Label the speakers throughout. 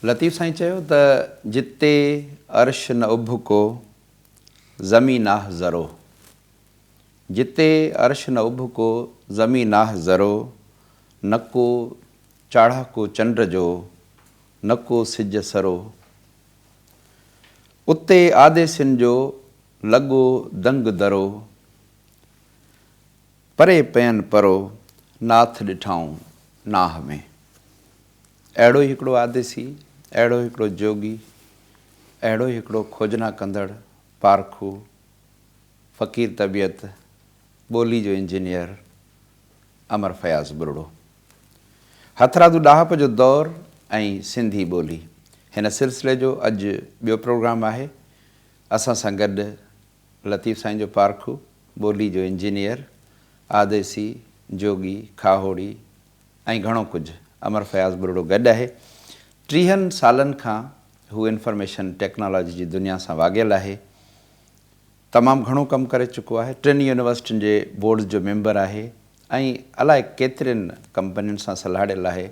Speaker 1: लतीफ़ साईं चयो त जिते अर्श न उभ को ज़मी नाह ज़रो, जिते अर्श न उभ को ज़मी नाह ज़रो, न को चाढ़ा को चंड जो, न को सिज सरो, उते आदेसिन जो लॻो दंग दरो, परे पयन परो नाथ ॾिठाऊं नाह में। अहिड़ो ई हिकिड़ो आदेसी, अहिड़ो हिकिड़ो जोगी, अहिड़ो हिकिड़ो खोजना कंदड़, पारखू, फ़क़ीर तबियत, ॿोली जो इंजीनियर अमर फयाज़ बुरड़ो। हथरादू ॾाहप जो दौरु ऐं सिंधी ॿोली, हिन सिलसिले जो अॼु ॿियो प्रोग्राम आहे। असां सां गॾु लतीफ़ साईं जो पारखू, ॿोली जो इंजीनियर, आदेसी, जोगी, खाहोड़ी ऐं घणो कुझु अमर फयाज़ बुरड़ो गॾु आहे। 30 सालनि खां हू इंफॉर्मेशन टेक्नोलॉजी जी दुनिया सां वाॻियल आहे, तमामु घणो कमु करे चुको आहे, 3 यूनिवर्सिटियुनि जे बोर्ड जो मेंबर आहे ऐं अलाए केतिरनि कंपनियुनि सां सलाहियल आहे।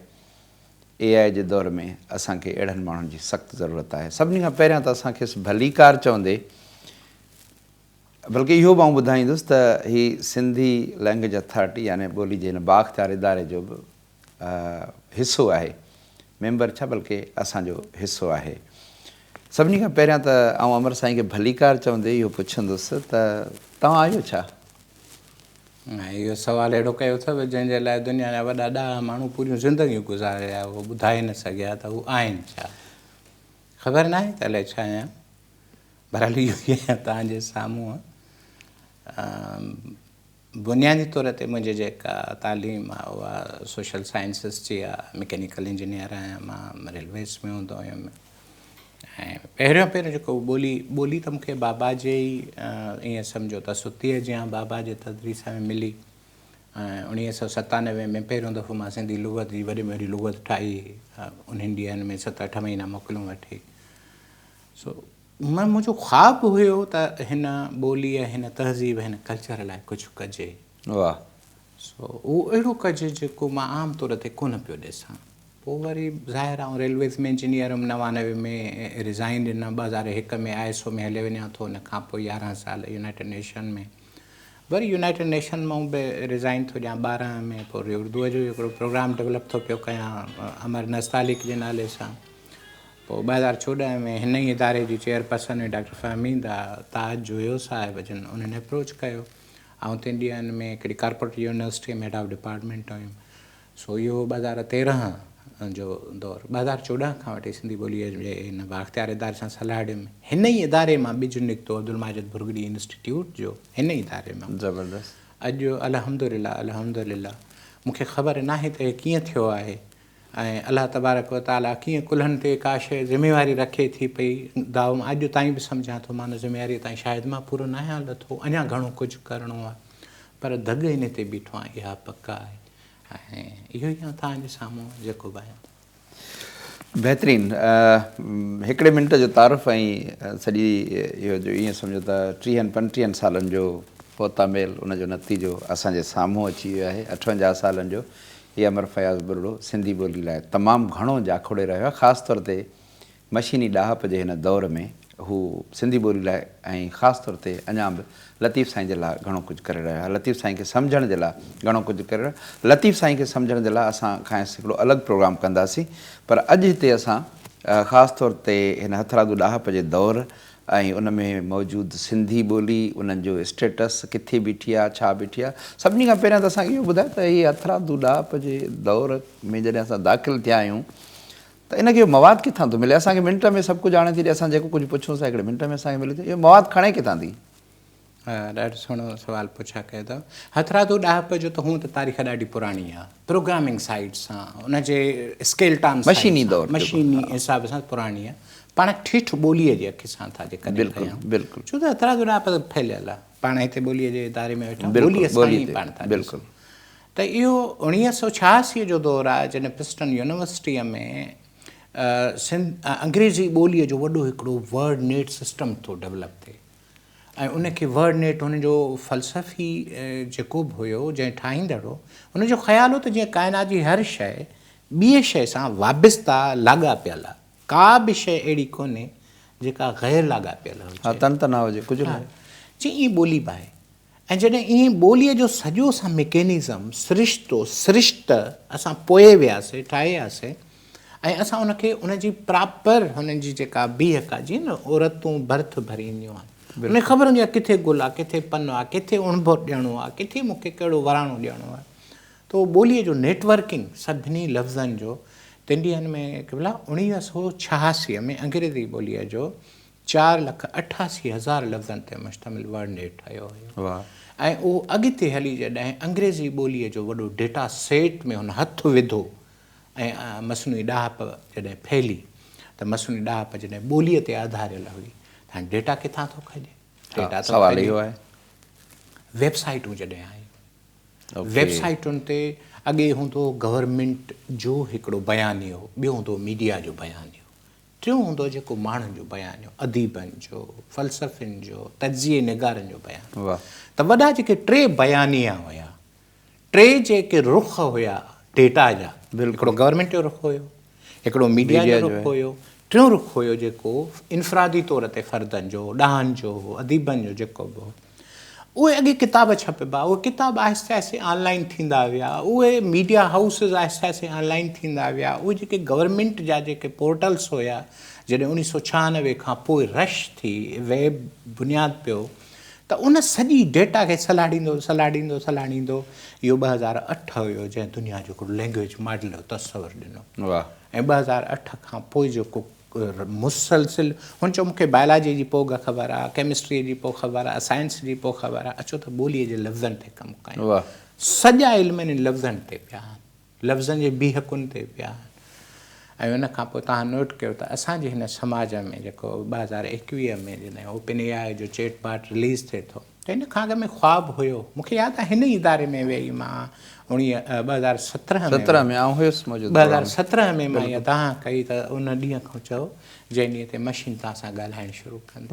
Speaker 1: AI जे दौर में असांखे अहिड़नि माण्हुनि जी सख़्तु ज़रूरत आहे। सभिनी खां पहिरियां त असांखे भलीकार चवंदे, बल्कि इहो मां ॿुधाईंदुसि त ही सिंधी लैंग्वेज अथॉरिटी यानी ॿोली जे हिन बाख़्तियार इदारे जो बि हिसो आहे, मेंबर छा बल्कि असांजो हिसो आहे। सभिनी खां पहिरियां त आउं अमर साईं खे भलीकार चवंदे इहो पुछंदुसि त तव्हां आहियो छा?
Speaker 2: इहो सुवालु अहिड़ो कयो अथव जंहिंजे लाइ दुनिया जा वॾा ॾाढा माण्हू पूरियूं ज़िंदगियूं गुज़ारिया, उहो ॿुधाए न सघिया त हू आहिनि छा। ख़बर न आहे त अलाए छा आहियां, बहरहाल इहो ई आहियां तव्हांजे साम्हूं। बुनियादी तौर ते मुंहिंजी जेका तालीम आहे उहा सोशल साइंसिस जी आहे, मैकेनिकल इंजीनियर आहियां मां, रेलवेज़ में हूंदो हुयुमि। ऐं पहिरियों जेको ॿोली त मूंखे बाबा जे ई ईअं सम्झो त सुतीअ जीअं बाबा जे तदरीस में मिली। ऐं 1997 में पहिरियों दफ़ो मां सिंधी लुग़त जी वॾी में वॾी लुग़त ठाही, उन्हनि ॾींहंनि में 7-8 महीना मोकलूं वठी। मुंहिंजो ख़्वाबु हुयो त हिन ॿोलीअ, हिन तहज़ीब, हिन कल्चर लाइ कुझु कजे।
Speaker 1: वाह।
Speaker 2: उहो अहिड़ो कजे जेको मां आम तौर ते कोन पियो ॾिसां। पोइ वरी ज़ाहिर आहे रेलवेज़ में इंजीनियर हुउमि, 99 में रिज़ाइन ॾिना, 2001 में ISO में हली वञा थो, हुन खां पोइ 11 साल यूनाइटेड नेशन में, वरी यूनाइटेड नेशन मां बि रिज़ाइन थो ॾियां 12 में। पोइ उर्दूअ जो हिकिड़ो प्रोग्राम डेवलप थो पियो कयां अमर नस्तालिक जे नाले सां। पोइ 2014 में हिन ई इदारे जी चेयरपर्सन हुई डॉक्टर फ़हमीदा ताज हुयो साहिब जन, उन्हनि अप्रोच कयो। ऐं 3 ॾींहंनि में हिकिड़ी कॉर्पोरेट यूनिवर्सिटी में हेड ऑफ डिपार्टमेंट हुयुमि। इहो 2013 जो दौरु, 2014 खां वठी सिंधी ॿोलीअ जे हिन बाख़्तियार इदारे सां सलाह ॾियुमि। हिन ई इदारे मां ॿिजु निकितो अब्दुल माजिद बुरगड़ी इंस्टीट्यूट जो, हिन ई इदारे मां।
Speaker 1: ज़बरदस्त।
Speaker 2: अॼु अल्हम्दुलिल्लाह मूंखे ख़बर न आहे त इहो कीअं थियो आहे ऐं अलाह तबारक व ताला कीअं कुल्हनि ते का शइ ज़िमेवारी रखे थी पई। दाव अॼु ताईं बि सम्झां थो मां ज़िमेवारी ताईं शायदि मां पूरो न आहियां लथो, अञा घणो कुझु करिणो आहे, पर धग इन ते बीठो आहे, इहा पक आहे। ऐं इहो ई तव्हांजे साम्हूं जेको बि आहियां।
Speaker 1: बहितरीनु। हिकिड़े मिंट जो तारुफ़ ऐं सॼी इहो जो ईअं सम्झो त 30-35 सालनि जो पोतामेल, उनजो नतीजो असांजे साम्हूं अची वियो आहे। 58 सालनि जो हीअ अमर फयाज़ बुरड़ो सिंधी ॿोली लाइ तमामु घणो जाखोड़े रहियो आहे। ख़ासि तौर ते मशीनी ॾाहप जे हिन दौर में हू सिंधी ॿोली लाइ ऐं ख़ासि तौर ते अञा बि लतीफ़ साईं जे लाइ घणो कुझु करे रहियो आहे, लतीफ़ साईं खे सम्झण जे लाइ घणो कुझु करे रहियो आहे। लतीफ़ साईं खे सम्झण जे लाइ असां खां हिकिड़ो अलॻि प्रोग्राम कंदासीं, पर अॼु हिते असां ख़ासि तौर ते हिन हथरादू ॾाहप जे दौरु ऐं उन में मौजूदु सिंधी ॿोली, उन्हनि जो स्टेटस किथे बीठी आहे, छा बीठी आहे। सभिनी खां पहिरियां त असांखे इहो ॿुधाए त हीअ हथरादू ॾाहप जे दौर में जॾहिं असां दाख़िल थिया आहियूं त इनखे मवादु किथां थो मिले? असांखे मिंट में सभु कुझु आणे थी ॾे, असां जेको कुझु पुछूं था हिकिड़े मिंट में असांखे मिले थो। इहो मवादु खणे किथां थी?
Speaker 2: ॾाढो सुहिणो सुवालु पुछा कयो अथव। हथरादू ॾाहप जो त हूअं त तारीख़ ॾाढी पुराणी आहे, प्रोग्रामिंग साइड सां, उनजे स्केल टाम
Speaker 1: मशीनी दौर,
Speaker 2: मशीनी हिसाब सां पुराणी आहे। पाण ठेठ ॿोलीअ जे अख सां था जेकॾहिं कयूं,
Speaker 1: बिल्कुलु,
Speaker 2: छो त हथरादू ॾाहप फैलियल आहे, पाण हिते ॿोलीअ जे इदारे में वेठा ॿोलीअ सां ई पाण था।
Speaker 1: बिल्कुलु।
Speaker 2: त इहो 1986 जो दौरु आहे जॾहिं प्रिस्टन यूनिवर्सिटीअ में अंग्रेज़ी ॿोलीअ जो वॾो हिकिड़ो वर्ड नेट सिस्टम थो डेवलप थिए। ऐं उनखे वर्ड नेट, हुनजो फ़लसफ़ी जेको बि हुयो जंहिं ठाहींदड़ हो, हुनजो ख़्यालु हो त जीअं काइनात जी हर शइ ॿिए शइ सां वाबिस्ता लाॻापियल आहे। का बि शइ अहिड़ी कोन्हे जेका ग़ैर लाॻापियल हुजे।
Speaker 1: हा, तन त न हुजे कुझु न।
Speaker 2: जी ईअं ॿोली बि आहे, ऐं जॾहिं ईअं ॿोलीअ जो सॼो असां मैकेनिज़म सृष्ट असां पोइ वियासीं, ठाहियासीं, ऐं असां उनखे उनजी प्रॉपर हुनजी जेका बीहक आहे, जीअं न औरतूं भर्थ भरींदियूं आहिनि, उनखे ख़बर हूंदी आहे किथे गुल आहे, किथे पन आहे, किथे उणिभो ॾियणो आहे, किथे मूंखे कहिड़ो वराणो ॾियणो आहे। त उहो ॿोलीअ जो नेटवर्किंग सभिनी लफ़्ज़नि जो इंडियन में केवल 1986 में अंग्रेज़ी ॿोलीअ जो 4,88,000 लफ़्ज़नि ते मुश्तमिल वर्डनेट ठाहियो हुयो। ऐं उहो अॻिते हली जॾहिं अंग्रेज़ी ॿोलीअ जो वॾो डेटा सेट में हुन हथु विधो ऐं मसनूई ॾाहप जॾहिं फैली, त मसनूई ॾाहप जॾहिं ॿोलीअ ते आधारियल हुई, त हाणे डेटा किथां थो खॼे? डेटा
Speaker 1: सवाल इहो आहे।
Speaker 2: वेबसाइटूं जॾहिं आयूं, वेबसाइटुनि ते अॻे हूंदो गवर्नमेंट जो हिकिड़ो बयानियो, ॿियो हूंदो मीडिया जो बयानियो, टियों हूंदो जेको माण्हुनि जो बयानियो, अदीबनि जो, फ़लसफ़िन जो, तजिए निगारनि जो बयान। त वॾा जेके टे बयानिया हुया, टे जेके रुख हुया डेटा जा, हिकिड़ो गवर्नमेंट जो रुख हुयो, हिकिड़ो मीडिया जो रुख हुयो, टियों रुख हुयो जेको इनफ़रादी तौर ते फ़र्दनि जो, ॾाहनि जो, अदीबनि जो जेको बि हो, उहे अॻे किताब छपिबा, उहे किताब आहिस्ते आहिस्ते ऑनलाइन थींदा विया, उहे मीडिया हाउसिस आहिस्ते आहिस्ते ऑनलाइन थींदा विया, उहे जेके गवर्नमेंट जा जेके पोर्टल्स हुया, जॾहिं 1996 खां पोइ रश थी वेब बुनियादु पियो, त उन सॼी डेटा खे सलाहींदो इहो 2008 हुयो जंहिं दुनिया जो हिकिड़ो लैंग्वेज मॉडल जो तस्वर ॾिनो। ऐं 2008 खां पोइ जेको मुसलसिल हुन चयो मूंखे बायोलॉजी जी पोइ ख़बर आहे, केमिस्ट्रीअ जी पोइ ख़बर आहे, साइंस जी पोइ ख़बर आहे, अचो त ॿोलीअ जे लफ़्ज़नि ते कमु कयूं। सॼा इल्म इन लफ़्ज़नि ते पिया आहिनि, लफ़्ज़नि जे बीहकुनि ते पिया आहिनि। ऐं उन खां पोइ तव्हां नोट कयो त असांजे हिन समाज में जेको 2021 में जॾहिं ओपन एआई जो चैट बॉट रिलीज़ थिए थो, त हिन खां अॻु में ख़्वाबु हुयो। मूंखे यादि आहे हिन ई इदारे में वेही मां 2017 में
Speaker 1: हुयुसि मौजूदु,
Speaker 2: 2017 में मां इहा तव्हां कई त उन ॾींहं खां चयो जंहिं ॾींहं ते मशीन तव्हां सां ॻाल्हाइणु शुरू कंदी,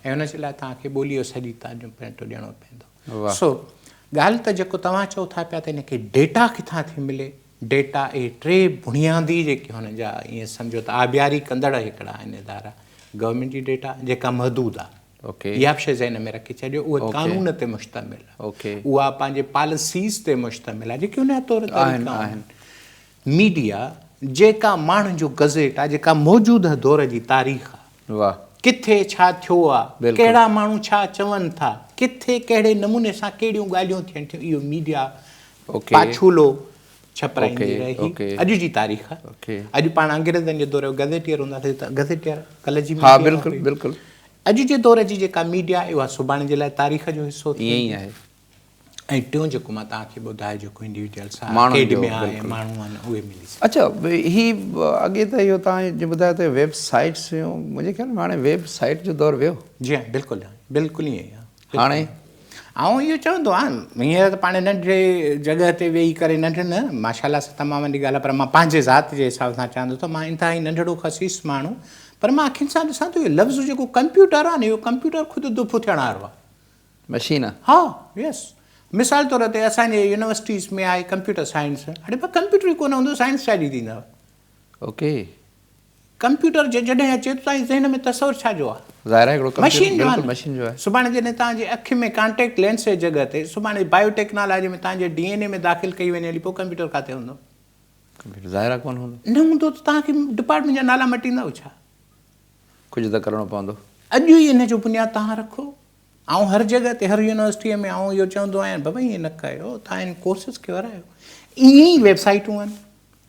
Speaker 2: ऐं हुनजे लाइ तव्हांखे ॿोलीअ जो सॼी ताजो प्रिंट ॾियणो पवंदो। सो ॻाल्हि त जेको तव्हां चओ था पिया त हिनखे डेटा किथां थी मिले, डेटा इहे टे बुनियादी जेके हुन जा ईअं सम्झो त आबियारी कंदड़ हिकिड़ा आहिनि इदारा, गवर्नमेंट जी डेटा जेका महदूदु आहे, इहा बि शइ ज़हन में रखी छॾियो, उहा कानून ते मुश्तमिल आहे, उहा पंहिंजे पॉलिसीज़ ते मुश्तमिल आहे जेके उन तौर ते आहिनि। मीडिया जेका माण्हुनि जो गज़ेट आहे, जेका मौजूदह दौर जी तारीख़ आहे, किथे छा थियो आहे, कहिड़ा माण्हू छा चवनि था, किथे कहिड़े नमूने सां कहिड़ियूं ॻाल्हियूं थियनि थियूं, इहो मीडिया पाछूलो छपराईंदी रही। अॼु जी तारीख़ आहे, अॼु पाण अंग्रेज़नि जे दौर जो गज़ेटियर हूंदासीं त गज़ेटियर कल्ह जी
Speaker 1: बिल्कुलु
Speaker 2: अॼु जे दौर जी जेका मीडिया आहे उहा सुभाणे जे लाइ तारीख़ जो हिसो
Speaker 1: ईअं ई आहे।
Speaker 2: ऐं टियों जेको मां तव्हांखे ॿुधायो जेको इंडिविजुअल्स आहे, माण्हू आहिनि, उहे मिली सघे।
Speaker 1: अच्छा, ही अॻे त इहो तव्हां जीअं ॿुधायो त वेबसाइट्स हुयूं, मुंहिंजे ख़्याल में हाणे वेबसाइट जो दौरु वियो।
Speaker 2: जी हा, बिल्कुलु ईअं ई आहे।
Speaker 1: हाणे
Speaker 2: ऐं इहो चवंदो आहे हींअर त पाण नंढे जॻह ते वेही करे नंढे न माशाला सां तमामु वॾी ॻाल्हि आहे, पर मां पंहिंजे ज़ात जे हिसाब सां चवंदो त मां इंतिहाई नंढड़ो ख़सीस माण्हू, पर मां अखियुनि सां ॾिसां थो इहो लफ़्ज़ जेको कंप्यूटर आहे न, इहो कंप्यूटर ख़ुदि दुफ़ थियण वारो आहे, मशीन। हा, यस। मिसाल तौर ते असांजे यूनिवर्सिटीज़ में आहे कंप्यूटर साइंस, हाणे पर कंप्यूटर ई कोन हूंदो साइंस छा जी थींदव? कंप्यूटर जॾहिं अचे त तव्हांजे ज़हन में तसवर छा जो आहे? मशीन जो आहे। सुभाणे जॾहिं तव्हांजे अखि में कॉन्टेक्ट लेंस जे जॻह ते सुभाणे बायोटेक्नोलॉजी में तव्हांजे DNA में दाख़िल कई वञे हली, पोइ कंप्यूटर किथे हूंदो? ज़ाहिर कोन हूंदो। न हूंदो त तव्हांखे डिपार्टमेंट जा नाला मटींदव छा? कुझु त करिणो पवंदो। अॼु ई इन जो बुनियादु तव्हां रखो। ऐं हर जॻह ते हर यूनिवर्सिटीअ में आउं इहो चवंदो आहियां बाबा ईअं न कयो, तव्हां इन कोर्सिस खे वरायो। ईअं ई वेबसाइटूं आहिनि।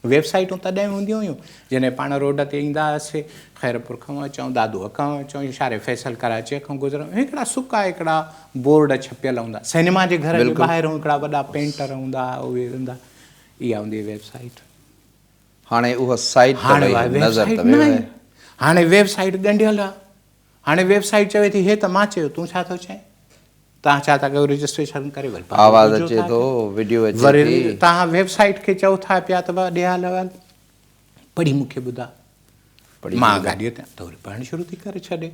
Speaker 2: वेबसाइटूं तॾहिं हूंदियूं हुयूं जॾहिं पाण रोड ते ईंदा हुआसीं, ख़ैरपुर खां अचूं, दादूअ खां अचूं, इशारे फैसल कराची खां गुज़रूं, हिकिड़ा सुका हिकिड़ा बोर्ड छपियल हूंदा, सिनेमा जे घर जे ॿाहिरि हिकिड़ा वॾा पेंटर हूंदा, उहे हूंदा, इहा हूंदी वेबसाइट। हाणे उहा साइट हाणे वेबसाइट ॻंढियल आहे। हाणे वेबसाइट चवे थी हे त मां चयो, तूं छा थो चए? तव्हां छा था कयो? रजिस्ट्रेशन करे वरी आवाज़ अचे थो, वीडियो अचे थी, तव्हां वेबसाइट खे चओ था पिया त ॾे हाल पढ़ी मूंखे ॿुधा, मां गाॾीअ ते त वरी पढ़णु शुरू थी करे छॾे।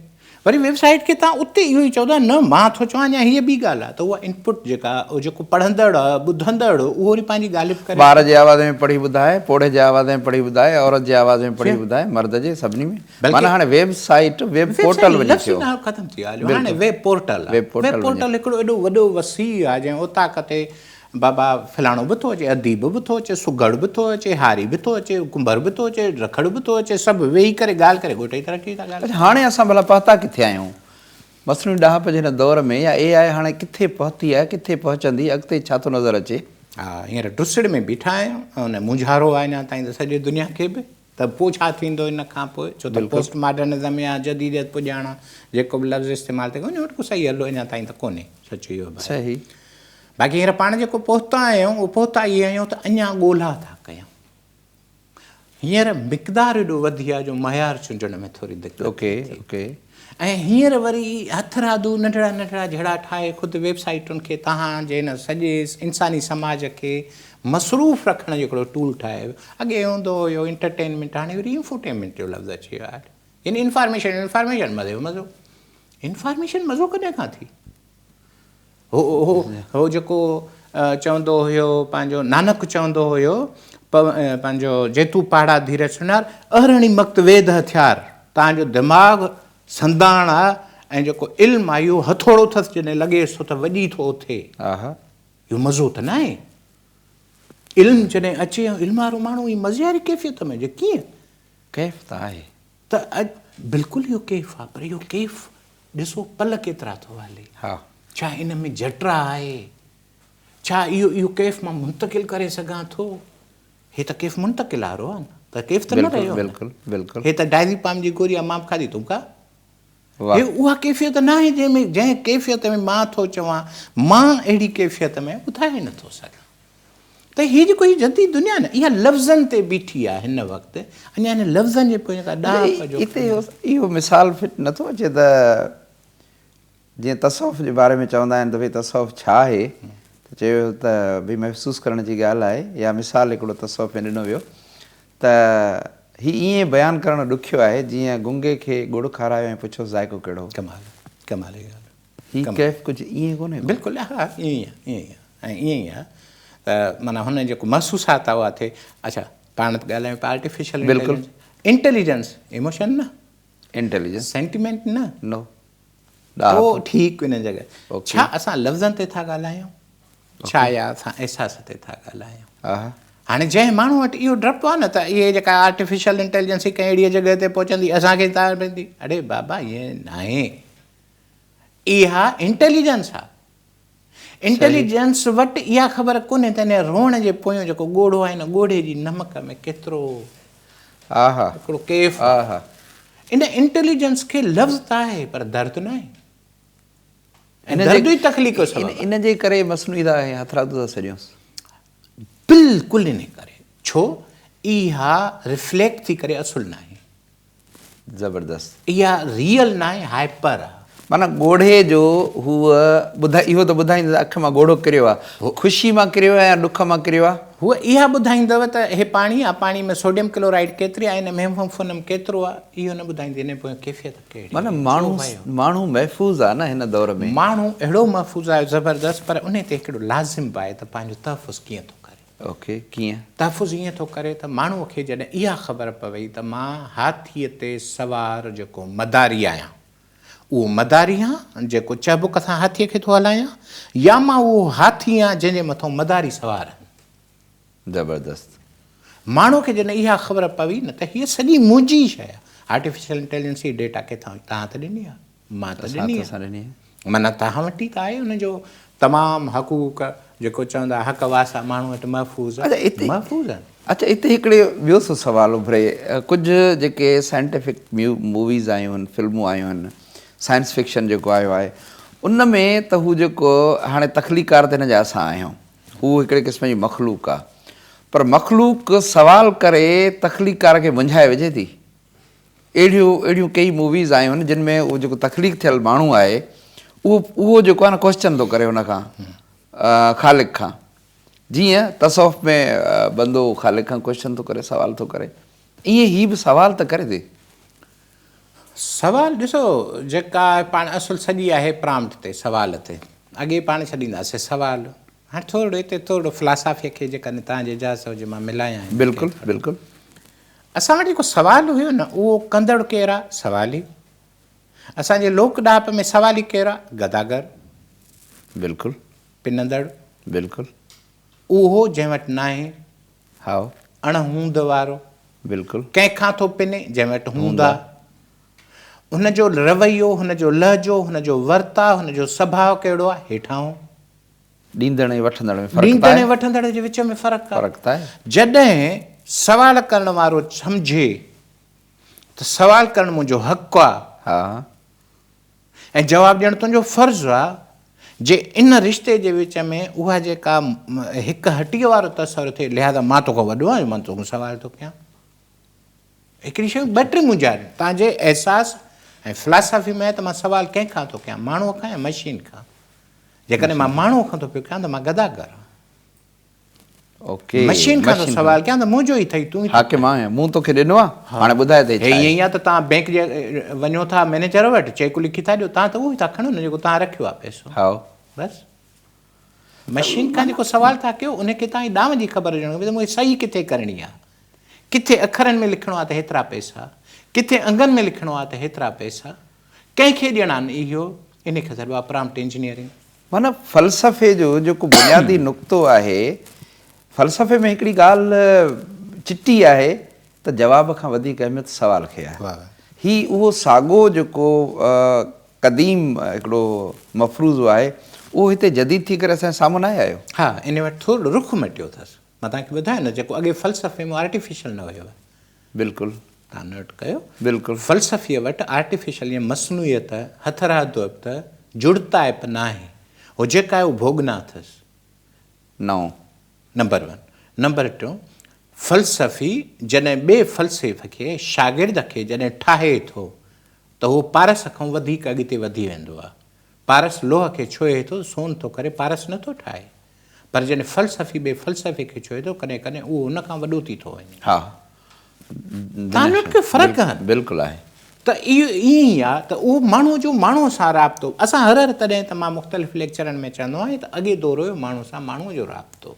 Speaker 2: वरी वेबसाइट खे तव्हां उते इहो ई चवंदा न, मां थो चवां अञा हीअ ॿी ॻाल्हि आहे, त उहा इनपुट जेका जेको पढ़ंदड़ आहे ॿुधंदड़ उहो वरी पंहिंजी ॻाल्हि करे
Speaker 1: ॿार जे आवाज़ में पढ़ी ॿुधाए, पोड़े जे आवाज़ में पढ़ी ॿुधाए, औरत जे आवाज़ में पढ़ी ॿुधाए, मर्द जे सभिनी में। माना हाणे वेबसाइट वेब पोर्टल वञी थियो,
Speaker 2: ख़तमु थी वियो हाणे वेब पोर्टल आहे। वेब पोर्टल हिकिड़ो एॾो वॾो वसी आहे जंहिं उतां किथे बाबा फलाणो बि थो अचे, अदीब बि थो अचे, सुगड़ बि थो अचे, हारी बि थो अचे, कुंभर बि थो अचे, रखड़ बि थो अचे, सभु वेही करे ॻाल्हि करे ॻोठे ई तरक़ी था ॻाल्हि।
Speaker 1: हाणे असां भला पहुता किथे आहियूं मसनूई ॾाहप जे हिन दौर में, या AI हाणे किथे पहुती आहे, किथे पहुचंदी, अॻिते छा थो नज़र अचे?
Speaker 2: हा, हींअर टुसड़ में बीठा आहियूं ऐं हुन मुंझारो आहे अञा ताईं त सॼे दुनिया खे बि, त पोइ छा थींदो इन खां पोइ? छो त पोस्ट मॉडर्निज़म या जदीदियत पुॼाणा जेको बि लफ़्ज़ इस्तेमालु थिए, उन वटि को सही हलो अञा ताईं त कोन्हे, सच इहो बि
Speaker 1: सही।
Speaker 2: बाक़ी हींअर पाण जेको पहुता आहियूं उहो पहुता ई आहियूं त अञा ॻोल्हा था कयूं। हींअर मिक़दारु एॾो वधी आहे जो मयार चूंडण में थोरी दिक़त
Speaker 1: ओके।
Speaker 2: ऐं हींअर वरी हथरादू नंढड़ा नंढड़ा जहिड़ा ठाहे ख़ुदि वेबसाइटुनि खे तव्हांजे हिन सॼे इंसानी समाज खे मसरूफ़ रखण जो हिकिड़ो टूल ठाहे। अॻे हूंदो हुयो इंटरटेनमेंट, हाणे वरी इंफोटेनमेंट जो लफ़्ज़ अची वियो आहे। यानी इंफॉर्मेशन मज़ो इंफॉर्मेशन मज़ो कॾहिं खां थी? हो जेको चवंदो हुयो, पंहिंजो नानक चवंदो हुयो, पंहिंजो जेतू पहाड़ा धीरे सुञार, अरिड़हीं मक्त वेद हथियार, तव्हांजो दिमाग़ संदाण आहे ऐं जेको इल्मु आहे इहो हथोड़ो अथसि, जॾहिं लॻेसि थो त वॼी थो थिए। इहो मज़ो त न आहे। इल्मु जॾहिं अचे ऐं इल्म वारो माण्हू ई मज़े वारी कैफ़ियत में हुजे, कीअं?
Speaker 1: कैफ़ त आहे,
Speaker 2: त बिल्कुलु इहो कैफ़ आहे, पर इहो कैफ़ ॾिसो पल केतिरा थो हले।
Speaker 1: हा, छा
Speaker 2: इन में जटरा आहे? छा इहो कैफ़ मां मुंतक़िल करे सघां थो? हे त कैफ़ मुंतक़िल वारो आहे न, त कैफ़ त न रहियो।
Speaker 1: बिल्कुलु।
Speaker 2: हे त डायज़ीपाम जी गोरी आहे, मां बि खाधी तुम का। हे उहा कैफ़ियत न आहे जंहिं कैफ़ियत में मां थो चवां, मां अहिड़ी कैफ़ियत में ॿुधाए नथो सघां। त हीअ जेको हीअ जदीद दुनिया न, इहा लफ़्ज़नि ते बीठी आहे हिन वक़्तु। अञा हिन लफ़्ज़नि जे पोइ
Speaker 1: हिते इहो मिसाल फिट नथो अचे त जीअं तसौफ़ जे बारे में चवंदा आहिनि त भई तसौफ़ छा आहे, त चयो त भई महसूसु करण जी ॻाल्हि आहे, या मिसाल हिकिड़ो तसौफ़ में ॾिनो वियो त हीअ ईअं बयानु करणु ॾुखियो आहे जीअं गुंगे खे गुड़ खारायो ऐं पुछो ज़ाइक़ो कहिड़ो।
Speaker 2: कमाल जी ॻाल्हि।
Speaker 1: हीअ कैफ़ कुझु ईअं कोन्हे?
Speaker 2: बिल्कुलु, हा, ईअं ई आहे ऐं ईअं ई आहे। त माना हुन जेको महसूसात आहे उहा थिए। अच्छा, पाण त ॻाल्हायूं पिया आर्टिफिशियल इंटेलिजेंस, इमोशन न,
Speaker 1: इंटेलिजेंस,
Speaker 2: सेंटिमेंट न,
Speaker 1: नो,
Speaker 2: पोइ ठीकु इन जॻह। छा असां लफ़्ज़नि ते था ॻाल्हायूं, छा या असां अहसास ते था ॻाल्हायूं? हाणे जंहिं माण्हू वटि इहो डपु आहे न त इहे जेका आर्टिफिशियल इंटेलिजेंस कंहिं अहिड़ी जॻह ते पहुचंदी असांखे तार पवंदी, अड़े बाबा ईअं न आहे, इहा इंटेलिजेंस आहे। इंटेलिजेंस वटि इहा ख़बर कोन्हे त हिन रोअण जे पोयों जेको ॻोढ़ो आहे न, ॻोढ़े जी नमक में केतिरो हिकिड़ो कैफ़। इन इंटेलिजेंस खे लफ़्ज़ त आहे पर दर्द न आहे।
Speaker 1: इन जे करे मसनूई हथरादू था सॼूंसि।
Speaker 2: बिल्कुलु इन करे, छो इहा रिफ्लेक्ट थी करे असुलु न आहे,
Speaker 1: ज़बरदस्त,
Speaker 2: इहा रियल न आहे, हाइपर आहे।
Speaker 1: माना ॻोढ़े जो हूअ इहो त ॿुधाईंदो अखि मां ॻोढ़ो किरियो आहे, ख़ुशी मां किरियो आहे या ॾुख मां किरियो आहे,
Speaker 2: हूअ इहा ॿुधाईंदव त हे पाणी आहे, पाणी में सोडियम क्लोराइड केतिरी आहे, हिन में फुनम केतिरो आहे, इहो न ॿुधाईंदी, हिन पोइ कैफ़ियत कहिड़ी।
Speaker 1: माना माण्हू महफ़ूज़ आहे न हिन दौर में,
Speaker 2: माण्हू अहिड़ो महफ़ूज़ आहे ज़बरदस्त, पर उन ते हिकिड़ो लाज़िम बि आहे त पंहिंजो तहफ़ुज़ कीअं थो करे।
Speaker 1: ओके, कीअं
Speaker 2: तहफ़ुज़ ईअं थो करे त माण्हूअ खे जॾहिं इहा ख़बर पवई त मां हाथीअ ते सवार जेको मदारी आहियां, उहो मदारी आहे जेको चइबो कथां हाथीअ खे थो हलायां, या मां उहो हाथी आहियां जंहिंजे मथां मदारी सवार आहिनि।
Speaker 1: ज़बरदस्त।
Speaker 2: माण्हू खे जॾहिं इहा ख़बर पवी न त हीअ सॼी मुंहिंजी शइ आहे। आर्टिफिशियल इंटेलिजेंस जी डेटा किथां तव्हां त ॾिनी आहे, मां त ॾिनी आहे, माना तव्हां वटि ई त आहे हुनजो तमामु हक़ूक़ जेको चवंदा हक़ वासा माण्हू वटि महफ़ूज़ आहे, महफ़ूज़ आहिनि।
Speaker 1: अच्छा, हिते हिकिड़े ॿियो सुवालु उभरे, कुझु जेके साइंटिफिक मूवीज़ आयूं आहिनि, फिल्मूं आयूं आहिनि, साइंस फिक्शन जेको आयो आहे, उन में त हू जेको हाणे तख़लीकार त हिन जा असां आहियूं, हू हिकिड़े क़िस्म जी मख़लूक आहे, पर मख़लूक सवाल करे तख़लीकार खे मुंझाए विझे थी। अहिड़ियूं कई मूवीज़ आयूं आहिनि जिन में उहो जेको तख़लीक़ थियल माण्हू आहे उहो जेको आहे न क्वेश्चन थो करे हुन खां, ख़ालिक़ खां, जीअं तसौफ़ में बंदो ख़ालिक़ खां क्वेश्चन थो करे, सवाल थो करे, ईअं ही बि सवाल त करे थी।
Speaker 2: सवाल ॾिसो जेका पाण असुल सॼी आहे प्राम्प्ट ते सवाल ते अॻे पाण छॾींदासीं सवाल हाणे थोरो हिते थोरो फिलासफ़ीअ खे जेकॾहिं तव्हांजे इजाज़त हुजे मां मिलायां
Speaker 1: बिल्कुलु बिल्कुलु
Speaker 2: असां वटि जेको सवाल हुयो न उहो कंदड़ केरु आहे सवाली असांजे लोक ॾाप में सवाली केरु आहे गदागर
Speaker 1: बिल्कुलु
Speaker 2: पिनंदड़
Speaker 1: बिल्कुलु
Speaker 2: उहो जंहिं वटि न आहे
Speaker 1: हा
Speaker 2: अणहूंद वारो
Speaker 1: बिल्कुलु
Speaker 2: कंहिंखां थो पिने जंहिं वटि हूंदा हुनजो रवैयो हुनजो लहजो हुनजो वर्ताव हुनजो स्वभाव कहिड़ो आहे हेठां
Speaker 1: ॾींदड़ ऐं वठंदड़ में फ़र्क़ु
Speaker 2: ॾींदड़ ऐं वठंदड़ जे विच में फ़र्क़ु आहे जॾहिं सवाल करण वारो सम्झे त सवाल करणु मुंहिंजो हक़ु आहे
Speaker 1: हा
Speaker 2: ऐं जवाबु ॾियणु तुंहिंजो फ़र्ज़ु आहे जे इन रिश्ते जे विच में उहा जेका हिकु हटीअ वारो तसवुरु थिए लिहाज़ा मां तोखां वॾो आहियां मां तोखां सवाल थो कयां हिकिड़ी शइ ॿ टे मुंझारियूं तव्हांजे अहसास ऐं फिलासफ़ी में त मां सवाल कंहिंखां थो कयां माण्हूअ खां या मशीन खां जेकॾहिं मां माण्हूअ खां थो पियो कयां त मां गदागर आहियां
Speaker 1: ओके
Speaker 2: मशीन खां थो सवाल कयां त मुंहिंजो ई अथई तूं
Speaker 1: हा की मां मूं तोखे ॾिनो आहे हाणे ॿुधाए ते
Speaker 2: ईअं ई आहे त तव्हां बैंक जे वञो था मैनेजर वटि चेक लिखी था ॾियो तव्हां त उहो ई था खणो न जेको तव्हां रखियो आहे पैसो
Speaker 1: हा
Speaker 2: बसि मशीन खां जेको सवाल था कयो उनखे तव्हांजी ॾांव जी ख़बर हुजणु खपे त मूंखे सही किथे करणी आहे किथे अखरनि में लिखिणो आहे त हेतिरा पैसा किथे अंगनि में लिखिणो आहे त हेतिरा पैसा कंहिंखे ॾियणा आहिनि इहो इनखे चइबो आहे प्रॉम्प्ट इंजीनियरिंग
Speaker 1: माना फ़लसफ़े जो जेको बुनियादी नुक़्तो आहे फ़लसफ़े में हिकिड़ी ॻाल्हि चिटी आहे त जवाब खां वधीक अहमियत सवाल खे आहे ही उहो साॻियो जेको क़दीम हिकिड़ो मफ़रूज़ो आहे उहो हिते जदीद थी करे असांजे साम्हूं न आयो
Speaker 2: हा इन वटि थोरो रुख मटियो अथसि मां तव्हांखे ॿुधायां न जेको अॻे फ़लसफ़े में आर्टिफिशियल न हुयो
Speaker 1: बिल्कुलु
Speaker 2: तव्हां नोट कयो
Speaker 1: बिल्कुलु
Speaker 2: फ़लसफ़ीअ वटि आर्टिफिशियल या मसनूइयत हथरादोत जुड़ताइप न आहे उहो जेका आहे उहो भोगना अथसि
Speaker 1: नओं
Speaker 2: नंबर 1 नंबर 2 फ़लसफ़ी जॾहिं ॿिए फ़लसेफ़ खे शागिर्द खे जॾहिं ठाहे थो त उहो पारस खां वधीक अॻिते वधी वेंदो आहे पारस लोह खे छुए थो सोन थो करे पारस नथो ठाहे पर जॾहिं फ़लसफ़ी ॿिए फ़लसफ़े खे छुए थो कॾहिं कॾहिं उहो उन खां वॾो थी थो वञे
Speaker 1: हा
Speaker 2: तव्हां वटि के फ़र्क़ु आहे
Speaker 1: बिल्कुलु आहे
Speaker 2: त इहो ईअं ई आहे त उहो माण्हूअ जो माण्हूअ सां राब्तो असां हर तॾहिं त मां मुख़्तलिफ़ लेक्चरनि में चवंदो आहियां त अॻे दौरु हुयो माण्हू सां माण्हूअ जो राब्तो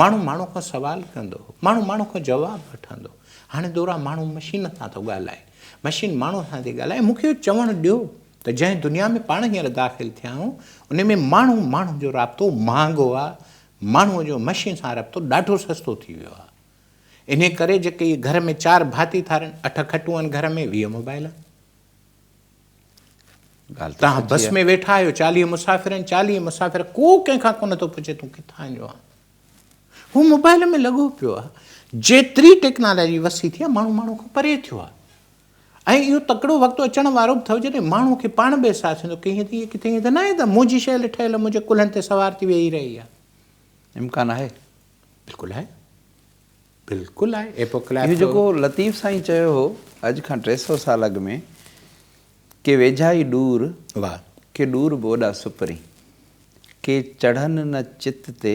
Speaker 2: माण्हू माण्हू खां सवाल कंदो माण्हू माण्हू खां जवाबु वठंदो हाणे दौरु आहे माण्हू मशीन सां थो ॻाल्हाए मशीन माण्हू सां थी ॻाल्हाए मूंखे चवणु ॾियो त जंहिं दुनिया में पाण हींअर दाख़िल थिया आहियूं उन में माण्हू माण्हू जो राब्तो महांगो आहे माण्हूअ जो मशीन सां राब्तो ॾाढो सस्तो थी वियो आहे इन करे जेके घर में 4 भाती था रहनि 8 खटूं आहिनि घर में 20 मोबाइल तव्हां बस में वेठा आहियो 40 मुसाफ़िर आहिनि 40 मुसाफ़िर को कंहिंखां कोन थो पुछे तूं किथां जो आहे हू मोबाइल में लॻो पियो आहे जेतिरी टेक्नोलॉजी वसी थी आहे माण्हू माण्हू खां परे थियो आहे ऐं इहो तकिड़ो वक़्तु अचण वारो बि अथव जॾहिं माण्हू खे पाण बि अहसासु थींदो की हीअं त किथे ईअं त न आहे त मुंहिंजी शइ ठहियल मुंहिंजे कुल्हनि ते सवार थी वेही रही आहे
Speaker 1: इम्कान आहे
Speaker 2: बिल्कुलु आहे बिल्कुलु आहे एपोक्लैप
Speaker 1: इहो जेको लतीफ़ साईं चयो हो अॼु खां 300 साल अॻु में के वेझाई ॾूर
Speaker 2: वाह
Speaker 1: के ॾूर बोॾा सुपरी के चढ़नि न चित ते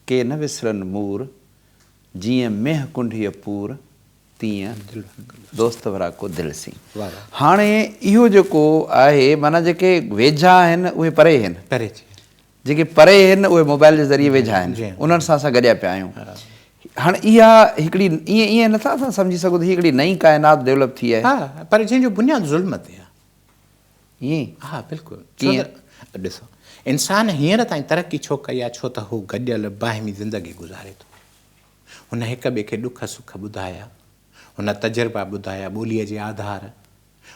Speaker 1: के न विसरनि मूर जीअं मेह कुंढीअ पूर तीअं दोस्त वरा को दिलि सी हाणे इहो जेको आहे माना जेके वेझा आहिनि उहे परे आहिनि
Speaker 2: परे
Speaker 1: जेके परे आहिनि उहे मोबाइल जे ज़रिए वेझा आहिनि उन्हनि सां असां गॾिया पिया आहियूं हाणे इहा हिकिड़ी ईअं नथा असां सम्झी सघूं त हिकिड़ी नई काइनात डेवलप थी आहे
Speaker 2: हा पर जंहिंजो बुनियादु ज़ुल्म ते आहे
Speaker 1: ईअं
Speaker 2: हा बिल्कुलु कीअं ॾिसो इंसान हींअर ताईं तरक़ी छो कई आहे छो त हू गॾियल बाहिमी ज़िंदगी गुज़ारे थो हुन हिक ॿिए खे ॾुख सुख ॿुधाया हुन तजुर्बा ॿुधाया ॿोलीअ जे आधार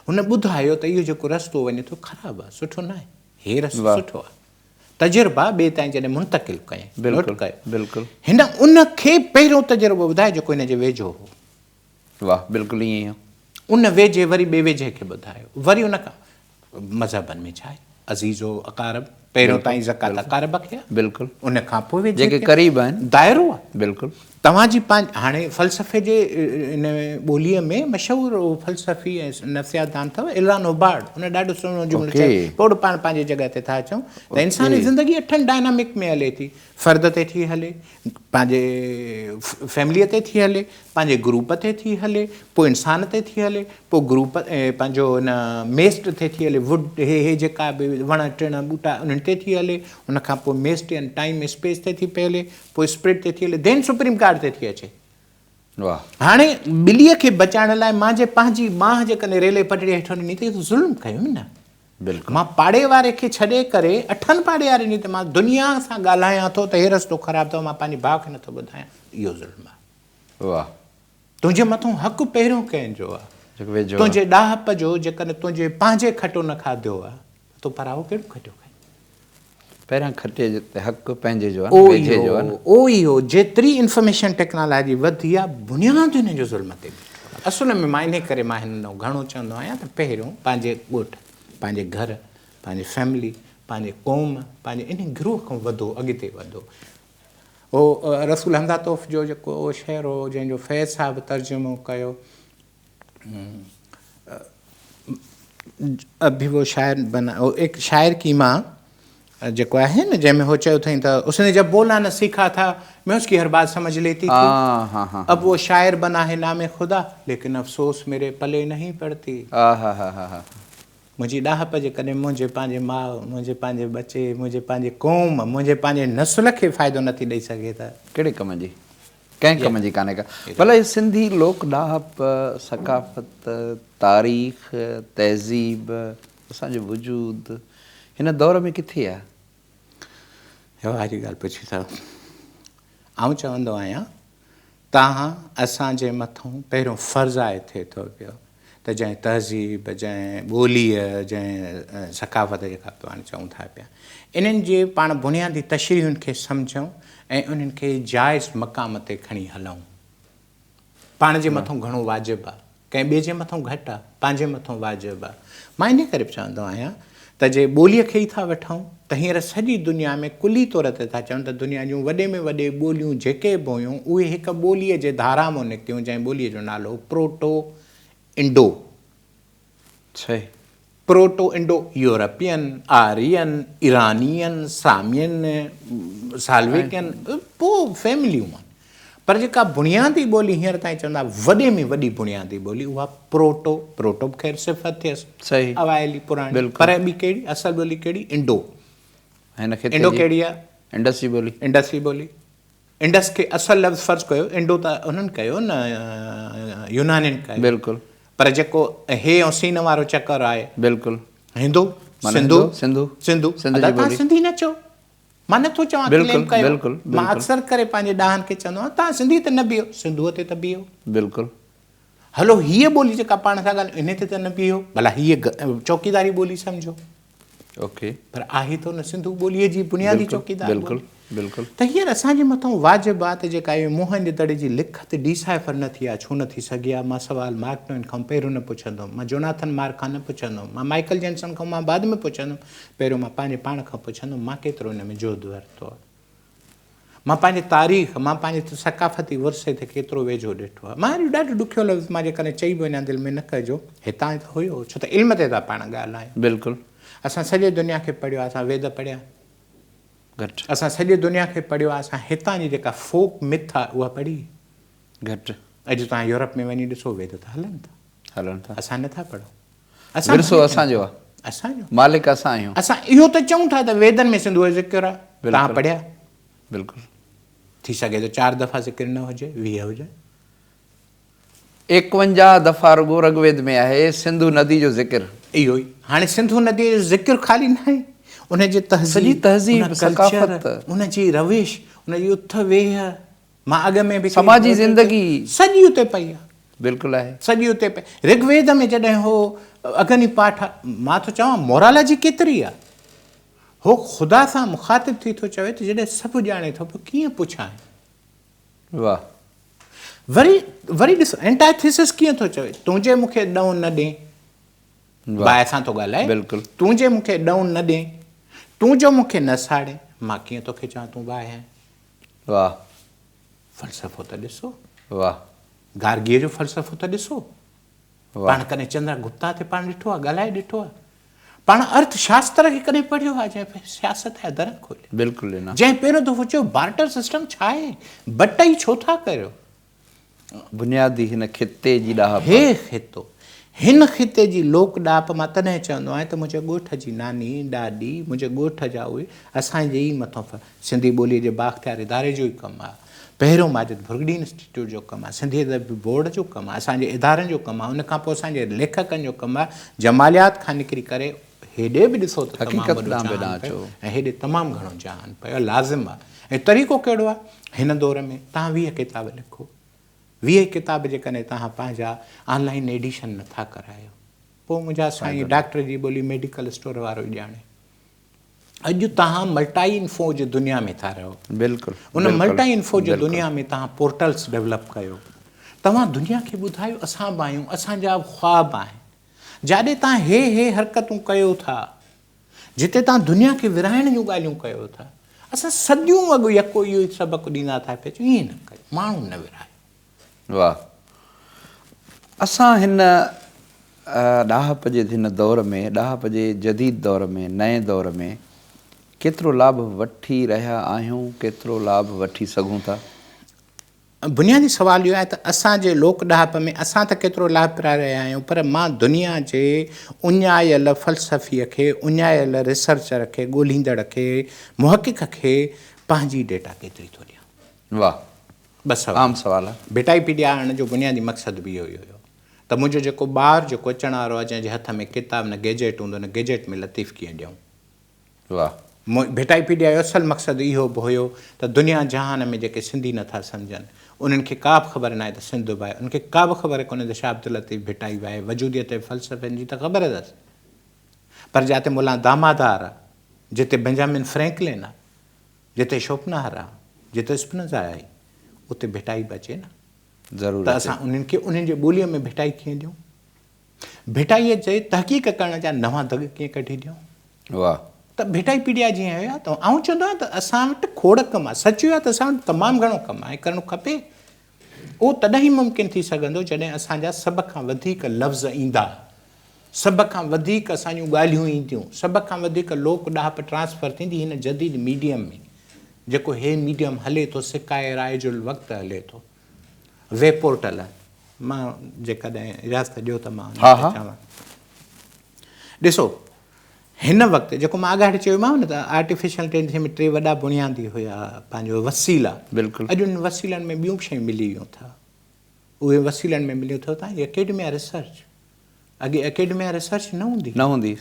Speaker 2: हुन ॿुधायो त इहो जेको रस्तो वञे थो ख़राबु आहे सुठो न आहे हे रस्तो सुठो आहे तजुर्बा ॿिए ताईं जॾहिं मुंतक़िल कयईं नोट कयो
Speaker 1: बिल्कुलु
Speaker 2: हिन उनखे पहिरियों तजुर्बो ॿुधाए जेको हिन जे वेझो हो
Speaker 1: वाह बिल्कुलु ईअं ई
Speaker 2: उन वेझे वरी ॿिए वेझे खे ॿुधायो वरी उन खां मज़हबनि में छा आहे अज़ीज़ो अकारब पहिरियों ताईं ज़कात अकारब खे
Speaker 1: बिल्कुलु
Speaker 2: उन खां पोइ
Speaker 1: जेके क़रीब आहिनि
Speaker 2: दाइरो आहे
Speaker 1: बिल्कुलु
Speaker 2: तव्हांजी हाणे फ़लसफ़े जे इन ॿोलीअ में मशहूरु फ़लसफ़ी ऐं नफ़्सियातदान अथव इलान ओबार्ड, हुन ॾाढो सुहिणो जुमिलो चयो, पोइ पाण पंहिंजे जॻह ते था अचूं त इंसानी ज़िंदगी 8 डायनामिक में हले थी। फ़र्द ते थी हले, पंहिंजे फैमिलीअ ते थी हले, पंहिंजे ग्रुप ते थी हले, पोइ इंसान ते थी हले, पोइ ग्रुप पंहिंजो हिन मेस्ट ते थी हले, वुड हे जेका बि वण टिण ॿूटा उन्हनि ते थी हले, उनखां पोइ मेस्ट ऐं टाइम स्पेस ते थी पई हले, पोइ स्पिरिट ते थी हले, देन सुप्रीम कार्ड ते थी अचे। हाणे ॿिलीअ खे बचाइण लाइ मां जे पंहिंजी मां जेकॾहिं रेले पटड़ी हेठि ॾिनी त ज़ुल्म कयो न।
Speaker 1: बिल्कुलु
Speaker 2: मां पाड़े वारे खे छॾे करे 8 पाड़े वारे ॾींहुं ते मां दुनिया सां ॻाल्हायां थो त हे रस्तो ख़राबु अथव, मां पंहिंजे भाउ खे नथो ॿुधायां, इहो ज़ुल्म आहे।
Speaker 1: वाह,
Speaker 2: तुंहिंजे मथां हक़ु पहिरियों कंहिंजो आहे, तुंहिंजे ॾाहप जो जेकॾहिं तुंहिंजे पंहिंजे खटो न खाधो आहे तूं पराओ कहिड़ो खटियो खाई?
Speaker 1: पहिरियां खटे हक़ु पंहिंजे जो आहे, वेझे जो आहे।
Speaker 2: ओ इहो जेतिरी इंफॉर्मेशन टेक्नोलॉजी वधी आहे बुनियादु हिन जो ज़ुल्म ते बि। असुल में मां इन करे मां हिन घणो चवंदो आहियां त पहिरियों पंहिंजे ॻोठ, पंहिंजे घर, पंहिंजे फैमिली, पंहिंजे क़ौम, पंहिंजे इन गिरोह खां वधो, अॻिते वधो। उहो रसूल हमदा तोफ़ जो जेको उहो शेर हो जंहिंजो फैज़ साहिबु तर्जुमो कयो, अभी वो शायर बना, एक शायर की माँ जेको आहे न जंहिंमें हो चयो अथई त उसने जब बोलना न सीखा था मैं उसकी हर बात समझ लेती थी, अब वो शायर बना है नामे खुदा लेकिन अफ़सोस मेरे पले नहीं पड़ती। मुंहिंजी ॾाहप जेकॾहिं मुंहिंजे पंहिंजे माउ, मुंहिंजे पंहिंजे बचे, मुंहिंजे पंहिंजे क़ौम, मुंहिंजे पंहिंजे नसुल खे फ़ाइदो नथी ॾेई सघे त
Speaker 1: कहिड़े कम जी, कंहिं कम जी कान्हे का। भले सिंधी लोक ॾाहप, सकाफ़त, तारीख़, तहज़ीब, असांजो वजूद हिन दौर में किथे आहे?
Speaker 2: वारी ॻाल्हि पुछी अथव। आउं चवंदो आहियां तव्हां असांजे मथां पहिरियों फ़र्ज़ु आहे थिए थो पियो त जंहिं तहज़ीब, जंहिं ॿोलीअ, जंहिं सकाफ़त जेका पाण चऊं था पिया, इन्हनि जे पाण बुनियादी तशरीहुनि खे सम्झूं ऐं उन्हनि खे जाइज़ मक़ाम ते खणी हलूं। पाण जे मथां घणो वाजिबु आहे, कंहिं ॿिए जे मथां घटि आहे, पंहिंजे मथां वाजिबु आहे। मां इन करे बि चवंदो आहियां त जे ॿोलीअ खे ई था वठूं त हींअर सॼी दुनिया में कुली तौर ते था चवनि त दुनिया जूं वॾे में वॾे ॿोलियूं जेके बि हुयूं उहे हिकु ॿोलीअ जे धारा मां निकितियूं जंहिं ॿोलीअ जो नालो proto Indo, proto Indo European, Aryan, Iranian, सामियन, साल्वेकियन, पोइ फैमिलियूं आहिनि। पर जेका बुनियादी ॿोली हींअर ताईं चवंदा वॾे में वॾी बुनियादी ॿोली उहा प्रोटो, प्रोटो बि ख़ैर सिफ़त थियसि अवाइली पुराणी, पर ॿी कहिड़ी असल ॿोली कहिड़ी? इंडो। इंडो कहिड़ी आहे?
Speaker 1: इंडस जी ॿोली।
Speaker 2: इंडस जी ॿोली। इंडस खे असल लफ़्ज़ फ़र्ज़ु कयो, इंडो त उन्हनि कयो न, यूनानियुनि कयो। बिल्कुलु। पर जेको हे ऐं सीन वारो चकर आहे, बिल्कुलु हिंदू, सिंधु, सिंधु, सिंधु, तव्हां सिंधी न चओ, मां नथो चवां क्लेम कयो, मां अक्सर करे पंहिंजे ॾाहनि खे चवंदो आहियां तव्हां सिंधी ते न बीहो, सिंधूअ ते त बीहो। बिल्कुलु। हलो हीअ ॿोली जेका पाण सां ॻाल्हि इन ते त न बीहो, भला हीअ चौकीदारी ॿोली सम्झो, ओके, पर आहे त न सिंधू ॿोलीअ जी बुनियादी चौकीदार। बिल्कुलु बिल्कुलु। त हींअर असांजे मथां वाजिबु आहे त जेका इहे मुंहं जे दड़े जी लिखत डिसाइफर न थी आहे, छो न थी सघी आहे? मां सुवालु मार्क ट्वेन खां पहिरियों न पुछंदुमि, मां जोनाथन मार्क खां न पुछंदुमि, मां माइकल जैक्सन खां मां बाद में पुछंदुमि, पहिरियों मां पंहिंजे पाण खां पुछंदुमि मां केतिरो हिन में जोध वरितो आहे, मां पंहिंजे तारीख़, मां पंहिंजे सकाफ़ती विरसे ते केतिरो वेझो ॾिठो आहे। मां ॾाढो ॾुखियो लफ़्ज़ मां जेकॾहिं चई बि वञा दिलि में न कजो, हितां त हुयो, छो त इल्म ते था पाण ॻाल्हायूं। बिल्कुलु। असां सॼे दुनिया खे पढ़ियो आहे, असां वेद पढ़िया घटि, असां सॼे दुनिया खे पढ़ियो आहे, असां हितां जी जेका फोक मिथ आहे उहा पढ़ी घटि। अॼु तव्हां यूरोप में वञी ॾिसो वेद त हलनि था, असां नथा पढ़ूं। असां असांजो आहे, असांजो मालिक असां आहियूं। असां इहो त चऊं था त वेदनि में सिंधूअ जो ज़िक्र आहे, तव्हां पढ़िया? बिल्कुलु। थी सघे थो 4 दफ़ा ज़िक्र न हुजे, 20 हुजे,
Speaker 1: 51 दफ़ा रुगो ऋग्वेद में आहे सिंधु नदी जो ज़िक्र। इहो ई हाणे सिंधु नदी जो ज़िक्र ख़ाली न आहे, उनजे तहज़ीब, सकाफ़त, उनजी रविश, उनजी उथ वेह, मां अॻ में बि समाजी ज़िंदगी सॼी उते पई आहे। बिल्कुलु आहे, सॼी उते पई। ऋग्वेद में जॾहिं हो अग्नि पाठ, मां थो चवां मोरालॉजी केतिरी आहे, हो ख़ुदा सां मुखातिब थी थो चवे त जॾहिं सभु ॼाणे थो पियो कीअं पुछां। वाह। वरी ॾिसो एंटाइथेसिस कीअं थो चवे, तुंहिंजे मूंखे ॾऊं न ॾे, बाहि सां थो ॻाल्हाए। बिल्कुलु। तुंहिंजे मूंखे ॾऊं न ॾे, तूं जो मूंखे न साड़े, मां कीअं तोखे चवां तूं बाहि आहे। वाह।
Speaker 2: फ़लसफ़ो त ॾिसो,
Speaker 1: वाह
Speaker 2: गार्गीअ जो फ़लसफ़ो त ॾिसो,
Speaker 1: वाह
Speaker 2: पाण कॾहिं चंद्र गुप्ता ते पाण ॾिठो आहे, ॻाल्हाए ॾिठो आहे, पाण अर्थशास्त्र खे कॾहिं पढ़ियो आहे जंहिं सियासत जा दर खोलिया,
Speaker 1: बिल्कुलु न।
Speaker 2: जंहिं पहिरियों दफ़ो चयो बार्टर सिस्टम छा आहे, बटई छो था करियो,
Speaker 1: बुनियादी हिन खिते जी ॾाह
Speaker 2: हे खितो, हिन खिते जी लोक ॾाप मां तॾहिं चवंदो आहियां त मुंहिंजे ॻोठ जी नानी ॾाॾी, मुंहिंजे ॻोठ जा उहे असांजे ई मथां सिंधी ॿोलीअ जे बाख़्तियार इदारे जो ई कमु आहे, पहिरियों माजिद भुरगडी इंस्टीट्यूट जो कमु आहे, सिंधी अदबी बोर्ड जो कमु आहे, असांजे इदारनि जो कमु आहे, उनखां पोइ असांजे लेखकनि जो कमु आहे, जमालियात खां निकिरी करे हेॾे बि ॾिसो त तमामु
Speaker 1: हक़ीक़त
Speaker 2: वॾो
Speaker 1: ॾांहुं बि
Speaker 2: जहान
Speaker 1: न
Speaker 2: पियो
Speaker 1: अचो।
Speaker 2: ऐं हेॾे तमामु घणो जहान पियो लाज़िम आहे। ऐं तरीक़ो कहिड़ो आहे, हिन दौर में तव्हां 20 किताब लिखो, 20 किताब जेकॾहिं तव्हां पंहिंजा ऑनलाइन एडिशन नथा करायो, पोइ मुंहिंजा साईं डॉक्टर जी ॿोली मेडिकल स्टोर वारो ई ॼाणे। अॼु तव्हां मल्टाई इन्फो जी दुनिया में था रहो,
Speaker 1: बिल्कुलु
Speaker 2: उन
Speaker 1: बिल्कुलु,
Speaker 2: मल्टाई इन्फो जी
Speaker 1: बिल्कुलु।
Speaker 2: दुनिया में तव्हां पोर्टल्स डेवलप कयो, तव्हां दुनिया खे ॿुधायो असां बि आहियूं, असांजा ख़्वाब आहिनि, जाॾे तव्हां हे हरकतूं कयो था, जिते तव्हां दुनिया खे विराइण जूं ॻाल्हियूं कयो था, असां सदियूं अॻु यको इहो ई सबक़ु ॾींदा था पिया अचूं, ईअं न कयो, माण्हू न विरायो।
Speaker 1: वाह, असां हिन ॾाहप जे हिन दौर में, ॾाहप जे जदीद दौर में, नए दौर में केतिरो लाभ वठी रहिया आहियूं, केतिरो लाभ वठी सघूं था?
Speaker 2: बुनियादी सुवाल इहो आहे त असांजे लोक ॾाहप में असां त केतिरो लाभ पिराए रहिया आहियूं, पर मां दुनिया जे उञायल फ़लसफ़ीअ खे, उञायल रिसर्चर खे, ॻोल्हींदड़ खे, मुहक़िक़ खे पंहिंजी डेटा केतिरी थो ॾियां।
Speaker 1: वाह,
Speaker 2: बसि
Speaker 1: आम सवाल आहे।
Speaker 2: बेटाईपीडिया आणण जो बुनियादी मक़सदु बि इहो ई हुयो त मुंहिंजो जेको ॿारु जेको अचण वारो आहे, जंहिंजे हथ में किताब न गेजेट हूंदो, न गेजेट में लतीफ़ कीअं ॾियूं।
Speaker 1: वाह,
Speaker 2: बेटाईपीडिया जो असल मक़सदु इहो बि हुयो त दुनिया जहान में जेके सिंधी नथा सम्झनि, उन्हनि खे का बि ख़बर न आहे त सिंध बि आहे, उनखे का बि ख़बर कोन्हे त शाह अब्दुल लतीफ़ भिटाई बि आहे, वजूदियत ऐं फ़लसफ़नि जी त ख़बर अथसि, पर जिते मुला दामादार आहे, जिते बेंजामिन फ्रैंकलिन आहे, जिते शोपनहर आहे, जिते स्पिनोज़ा आहे, उते भिटाई बि अचे न,
Speaker 1: ज़रूरु।
Speaker 2: त असां उन्हनि खे उन्हनि जे ॿोलीअ में भिटाई कीअं ॾियूं, भिटाईअ जे तहक़ीक़ करण जा नवां दग कीअं कढी ॾियूं।
Speaker 1: वाह,
Speaker 2: त भिटाईपीडिया जीअं हुया त आउं चवंदो आहियां त असां वटि खोड़ कमु आहे, सच इहो आहे त असां वटि तमामु घणो कमु आहे, करणु खपे। उहो तॾहिं ई मुमकिन थी सघंदो जॾहिं असांजा सभ खां वधीक लफ़्ज़ ईंदा, सभ खां वधीक असांजूं ॻाल्हियूं ईंदियूं, सभ खां वधीक लोक ॾाहप ट्रांसफर थींदी हिन जदीद मीडियम में, जेको हे मीडियम हले थो, सिकाए राय जो वक़्तु हले थो, वेब पोर्टल। मां जेकॾहिं इजाज़त ॾियो त मां चवां, ॾिसो हिन वक़्तु जेको मां अॻाड़ी चयोमांव न त आर्टिफिशियल इंटेलिजेंस में 3 वॾा बुनियादी हुया पंहिंजो वसीला,
Speaker 1: बिल्कुलु।
Speaker 2: अॼु उन वसीलनि में ॿियूं शयूं मिली वियूं था, उहे वसीलनि में मिलियूं अथव तव्हांजी एकेडमी ऑफ रिसर्च। अॻे एकेडमी ऑफ रिसर्च न हूंदी,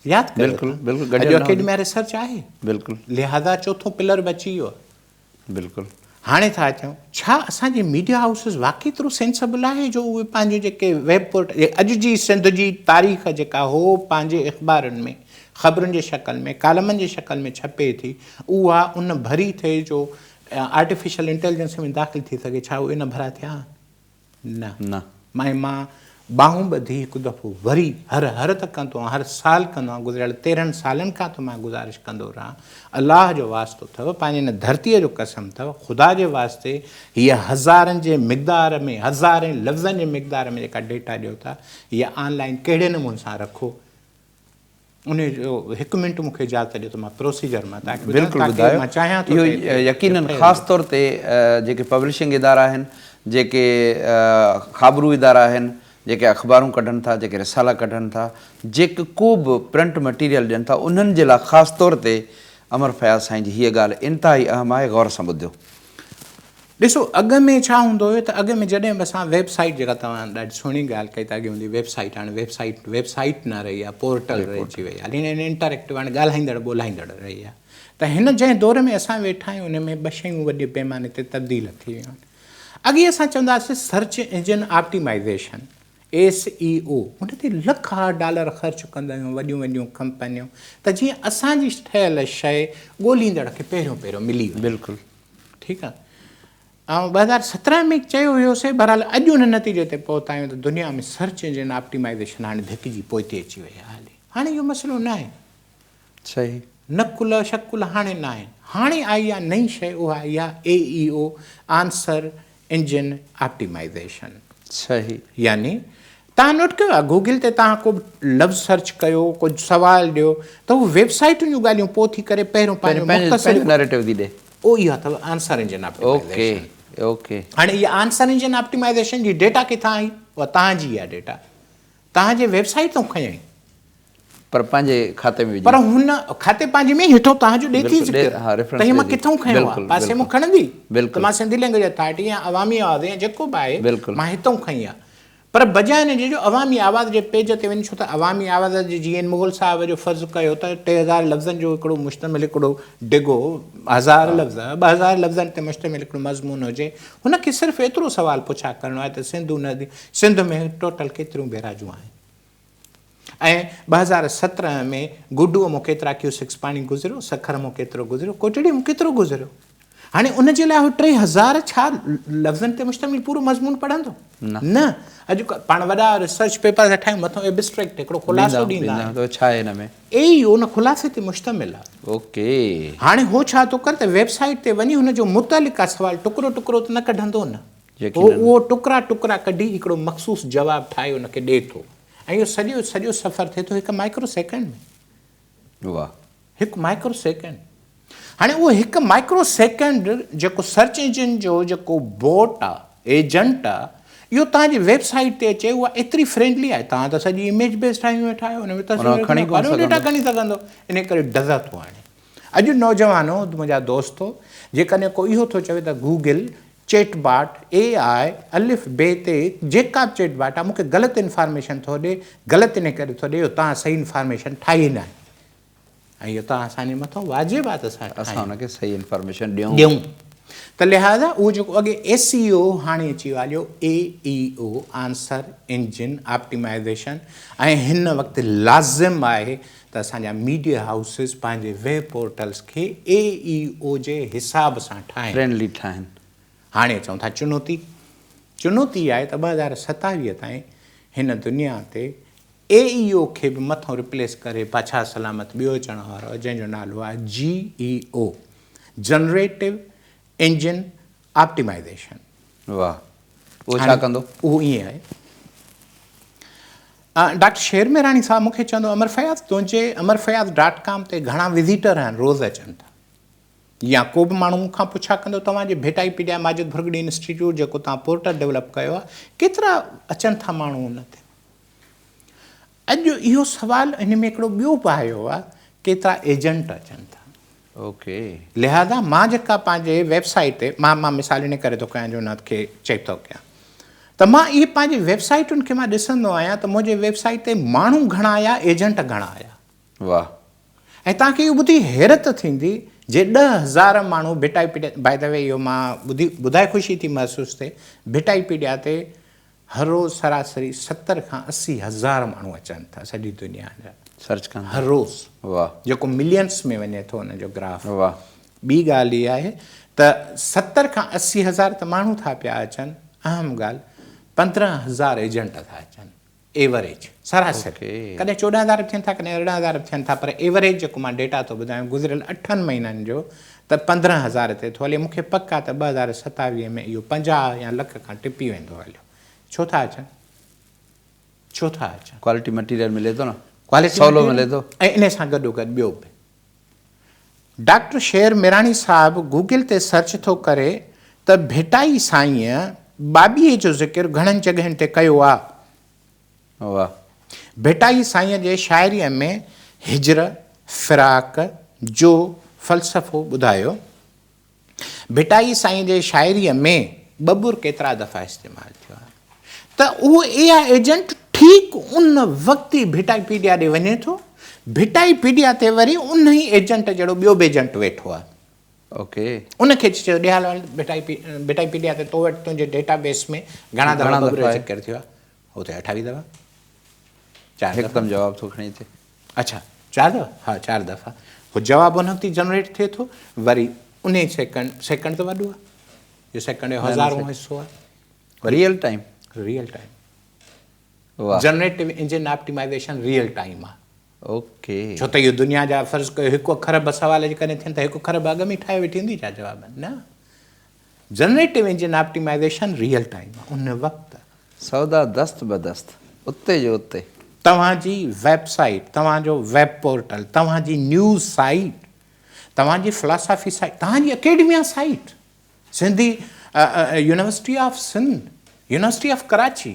Speaker 2: यादि कयो,
Speaker 1: बिल्कुलु बिल्कुलु,
Speaker 2: अॼु एकेडमी ऑफ रिसर्च आहे,
Speaker 1: बिल्कुलु
Speaker 2: लिहाज़ा चोथों पिलर बि अची वियो आहे।
Speaker 1: बिल्कुलु।
Speaker 2: हाणे था अचूं, छा असांजे मीडिया हाउसिस वाक़ई एतिरो सेंसिबल आहे जो उहे पंहिंजे जेके वेब पोर्टल, अॼु जी सिंध जी तारीख़ जेका हो पंहिंजे अख़बारुनि में ख़बरुनि जी शक्ल में, कालमनि जी शक्ल में छपे थी, उहा उन भरी थिए जो आर्टिफिशियल इंटेलिजेंस में दाख़िल थी सघे, छा उहे इन भरा थिया? न। मां बाहूं ॿधी हिकु दफ़ो वरी हर त कंदो आहियां, हर साल कंदो आहियां, गुज़िरियल 13 सालनि खां त मां गुज़ारिश कंदो रहां, अलाह जो वास्तो अथव, पंहिंजे हिन धरतीअ जो कसम अथव, ख़ुदा जे वास्ते हीअ हज़ारनि जे मिक़दार में, हज़ारे लफ़्ज़नि जे मिक़दार में जेका डेटा ॾियो था, हीअ ऑनलाइन कहिड़े नमूने सां रखो, उन जो 1 मिंट मूंखे इजाज़त ॾियो त मां प्रोसीजर मां तव्हांखे
Speaker 1: बिल्कुलु ॿुधायो।
Speaker 2: मां चाहियां थो
Speaker 1: इहो यकीनन ख़ासि तौर ते जेके पब्लिशिंग इदारा आहिनि, जेके ख़ाबरू इदारा आहिनि, जेके अख़बारूं कढनि था, जेके रिसाला कढनि था, जेके को बि प्रिंट मटीरियल ॾियनि था, उन्हनि जे लाइ ख़ासि तौर ते अमर फयाज़ साईं जी हीअ ॻाल्हि इंतिहाई अहम आहे, गौर सां ॿुधियो।
Speaker 2: ॾिसो अॻु में छा हूंदो हुयो त अॻु में जॾहिं बि असां वेबसाइट, जेका तव्हां ॾाढी सुहिणी ॻाल्हि कई त अॻे हूंदी वेबसाइट, हाणे वेबसाइट न रही आहे, पोर्टल रहिजी वई आहे, हाणे इंटरेक्टिव, हाणे ॻाल्हाईंदड़ ॿोलाईंदड़ रही आहे। त हिन जंहिं दौर में असां वेठा आहियूं उन में 2 शयूं वॾे पैमाने ते तब्दील थी वियूं आहिनि। अॻे असां चवंदासीं सर्च इंजिन ऑप्टिमाइज़ेशन, SEO, उन ते $1,00,000 ख़र्च कंदा आहियूं वॾियूं वॾियूं कंपनियूं, त जीअं असांजी ठहियल शइ ॻोल्हींदड़ खे पहिरियों मिली वञे।
Speaker 1: बिल्कुलु
Speaker 2: ठीकु आहे। ऐं 2017 में चयो हुयोसीं, बहरहाल अॼु उन नतीजे ते पहुता आहियूं त दुनिया में सर्च इंजिन ऑप्टिमाइज़ेशन हाणे धिकिजी पोइ ते अची वई आहे। हाणे इहो मसइलो न आहे।
Speaker 1: सही।
Speaker 2: नकुल शकुल हाणे न आहिनि। हाणे आई आहे नई शइ, उहा आई आहे AEO आंसर इंजन ऑप्टिमाइज़ेशन।
Speaker 1: सही।
Speaker 2: यानी तव्हां नोट कयो आहे गूगल ते तव्हां को लफ़्ज़ सर्च कयो, कुझु सुवालु ॾियो, त उहो वेबसाइटुनि जूं ॻाल्हियूं पोइ थी करे पहिरियों पंहिंजो
Speaker 1: पंहिंजो नैरेटिव थी ॾे।
Speaker 2: उहो इहो अथव answer engine
Speaker 1: okay
Speaker 2: optimisation.
Speaker 1: Okay.
Speaker 2: हाणे इहा आंसर इंजन ऑप्टिमाइज़ेशन जी डेटा किथां आई? उहा तव्हांजी आहे डेटा, तव्हांजे वेबसाइट तां खयईं,
Speaker 1: पर पंहिंजे खाते में विझी।
Speaker 2: पर हुन खाते पंहिंजे में हेठो तव्हांजो ॾे थी
Speaker 1: बिल्कुलु,
Speaker 2: ज़िक्र
Speaker 1: हा,
Speaker 2: त
Speaker 1: reference
Speaker 2: हीअ मां
Speaker 1: ॾे थी।
Speaker 2: किथां खयो आहे,
Speaker 1: बिल्कुलु,
Speaker 2: पासे मां
Speaker 1: बिल्कुलु।
Speaker 2: खणंदी त
Speaker 1: बिल्कुलु।
Speaker 2: मां सिंधी लैंग्वेज अथॉरिटी या अवामी आवाज़ या जेको बि आहे
Speaker 1: बिल्कुलु।
Speaker 2: मां हितां खई आहे। पर बजाए हिन जो अवामी आवाज़ जे पेज ते वञी, छो त अवामी आवाज़ जे जीअं मुग़ल साहिब जो फ़र्ज़ु कयो त 3000 लफ़्ज़नि जो हिकिड़ो मुश्तमिल हिकिड़ो डिघो 1000 लफ़्ज़ 2000 लफ़्ज़नि ते मुश्तमिल हिकिड़ो मज़मून हुजे, हुनखे सिर्फ़ु एतिरो सुवालु पुछा करिणो आहे त सिंधु नदी, सिंध में टोटल केतिरियूं बैराजूं आहिनि ऐं 2017 में गुडूअ मां केतिरा क्यूसेक्स पाणी गुज़रियो, सखर मां केतिरो गुज़रियो, कोटड़ी मां केतिरो गुज़रियो। हाणे उन जे लाइ हू 3000 छा लफ़्ज़नि ते मुश्तमिल पूरो मज़मून पढ़ंदो? न। अॼु पाण वॾा रिसर्च पेपर ठाहियूं, मथां एब्स्ट्रैक्ट हिकिड़ो ख़ुलासो ॾींदा आहिनि,
Speaker 1: छा आहे हिन में?
Speaker 2: उन ख़ुलासे ते मुश्तमिल आहे।
Speaker 1: ओके।
Speaker 2: हाणे हो छा थो करे त वेबसाइट ते वञी हुनजो मुतलिक़ा सुवाल टुकड़ो टुकड़ो त न कढंदो न, उहो टुकड़ा टुकड़ा कढी हिकिड़ो मख़सूस जवाबु ठाहे हुनखे ॾिए थो, ऐं इहो सॼो सॼो सफ़र थिए थो हिकु माइक्रो सेकेंड में।
Speaker 1: वाह।
Speaker 2: हिकु माइक्रो सेकेंड। हाणे उहो हिकु माइक्रो सेकेंड जेको सर्च इंजन जो जेको बोट आहे, एजेंट आहे, इहो तव्हांजी वेबसाइट ते अचे, उहा एतिरी फ्रेंडली आहे। तव्हां त सॼी इमेज बेस्ड ठाहियूं वेठा आहियो, हुन में तस्वीर डेटा खणी सघंदो, इन करे डज़ थो हाणे। अॼु नौजवानो मुंहिंजा दोस्तो, जेकॾहिं को इहो थो चवे त गूगल चैटबॉट AI अलिफ बे ते जेका बि चैटबॉट आहे मूंखे ग़लति इंफॉर्मेशन थो ॾिए, ग़लति इन करे थो ॾिए इहो तव्हां सही इंफॉर्मेशन ठाही न आहे, ऐं इहो तव्हां असांजे मथां वाजिबु आहे त
Speaker 1: असां हुनखे सही इंफॉर्मेशन
Speaker 2: ॾियूं। त लिहाज़ा उहो जेको अॻे SEO हाणे अची वियो आहे AEO आंसर इंजन ऑप्टिमाइज़ेशन, ऐं हिन वक़्तु लाज़िम आहे त असांजा मीडिया हाउसिस पंहिंजे वेब पोर्टल्स खे AEO जे हिसाब सां ठाहिनि,
Speaker 1: फ्रेंडली ठाहिनि।
Speaker 2: हाणे चऊं था चुनौती आहे त 2027 ताईं हिन दुनिया ते AEO खे बि मथां रिप्लेस करे पाछा सलामत ॿियो अचण वारो आहे, जंहिंजो नालो आहे GEO जनरेटिव इंजन ऑप्टिमाइज़ेशन।
Speaker 1: वाह। उहो छा कंदो?
Speaker 2: उहो ईअं आहे, डॉक्टर शेर मेराणी साहब मूंखे चवंदो, अमर फयाज़ तुंहिंजे amarfayaz.com ते घणा विज़िटर आहिनि, रोज़ अचनि था, या को बि माण्हू मूंखां पुछा कंदो तव्हांजे भेटाईपीडिया माजिद भुरगड़ी इंस्टीट्यूट जेको तव्हां पोर्टल डेवलप कयो आहे, केतिरा अचनि था माण्हू उन ते? अॼु इहो सुवालु इन में हिकिड़ो ॿियो बि आयो आहे, केतिरा एजेंट अचनि था।
Speaker 1: ओके।
Speaker 2: लिहाज़ा मां जेका पंहिंजे वेबसाइट ते मां मिसाल इन करे थो कयां जो उनखे चेक थो कयां, त मां इहे पंहिंजी वेबसाइटुनि खे मां ॾिसंदो आहियां त मुंहिंजे वेबसाइट ते माण्हू घणा आया, एजेंट घणा आया।
Speaker 1: वाह।
Speaker 2: ऐं तव्हांखे इहो ॿुधी हैरत थींदी, जे 10,000 माण्हू भेटाईपीडिया, बाय द वे इहो मां ॿुधाए ख़ुशी थी महसूसु थिए, भेटाईपीडिया ते हर रोज़ सरासरी 70 खां 80,000 माण्हू अचनि था सॼी दुनिया जा
Speaker 1: सर्च कनि
Speaker 2: हर रोज़,
Speaker 1: वाह,
Speaker 2: जेको मिलियंस में वञे थो हुनजो ग्राफ।
Speaker 1: वाह।
Speaker 2: ॿी ॻाल्हि इहा आहे त 70 खां 80,000 त माण्हू था पिया अचनि, अहम ॻाल्हि 15,000 एजेंट था अचनि, एवरेज सरासरी, कॾहिं 14,000 थियनि था, कॾहिं 18,000 थियनि था, पर एवरेज जेको मां डेटा थो ॿुधायां गुज़िरियल 8 महीननि जो त 15,000 ते थो हले। मूंखे पक आहे त 2027 में इहो 50 या लख खां टिपी वेंदो हलियो। छो था अचनि? छो था अचनि?
Speaker 1: क्वालिटी मटीरियल मिले थो न,
Speaker 2: क्वालिटी
Speaker 1: सवलो मिले थो,
Speaker 2: ऐं इन सां गॾोगॾु ॿियो बि। डॉक्टर शेर मेराणी साहब गूगल ते सर्च थो करे त भेटाई साईं बाबीअ जो ज़िक्र घणनि जॻहियुनि ते कयो आहे।
Speaker 1: वाह।
Speaker 2: भेटाई साईं जे शाइरीअ में हिजर, फ़िराक जो फ़लसफ़ो ॿुधायो। भेटाई साईं जे शाइरीअ में बबुर केतिरा दफ़ा इस्तेमालु थियो आहे, त उहो AI एजेंट ठीकु उन वक़्तु ई भेटाईपीडिया ॾे वञे थो, भेटाईपीडिया ते वरी उन ई एजेंट जहिड़ो ॿियो बि एजेंट वेठो आहे।
Speaker 1: ओके।
Speaker 2: उनखे चयो ॾियाल भेटाईपीडिया ते तो वटि तुंहिंजे डेटाबेस में घणा दफ़ा बबुर जो ज़िक्र थियो आहे? हुते 28 दफ़ा, 4
Speaker 1: हिकदमि जवाबु थो खणी अचे।
Speaker 2: अच्छा 4 दफ़ा, हा 4 दफ़ा उहो जवाबु उन वक़्तु ई जनरेट थिए थो, वरी उन सेकंड त वॾो आहे, इहो सेकंड जो 1000 हिसो आहे।
Speaker 1: Real time
Speaker 2: generative engine optimisation real time आहे।
Speaker 1: ओके
Speaker 2: छो त इहो दुनिया जा फ़र्ज़ु कयो हिकु खरब सवाल जेकॾहिं थियनि त हिकु खरब अॻ में ठाहे वेठी हूंदी छा जवाब न generative engine optimisation real time आहे उन वक़्तु
Speaker 1: सौदा दस्त बदस्त उते जो उते
Speaker 2: तव्हांजी वेबसाइट तव्हांजो वेब पोर्टल तव्हांजी न्यूज़ साइट तव्हांजी फिलासफ़ी साइट तव्हांजी academia site Sindhi university of Sindh university of Karachi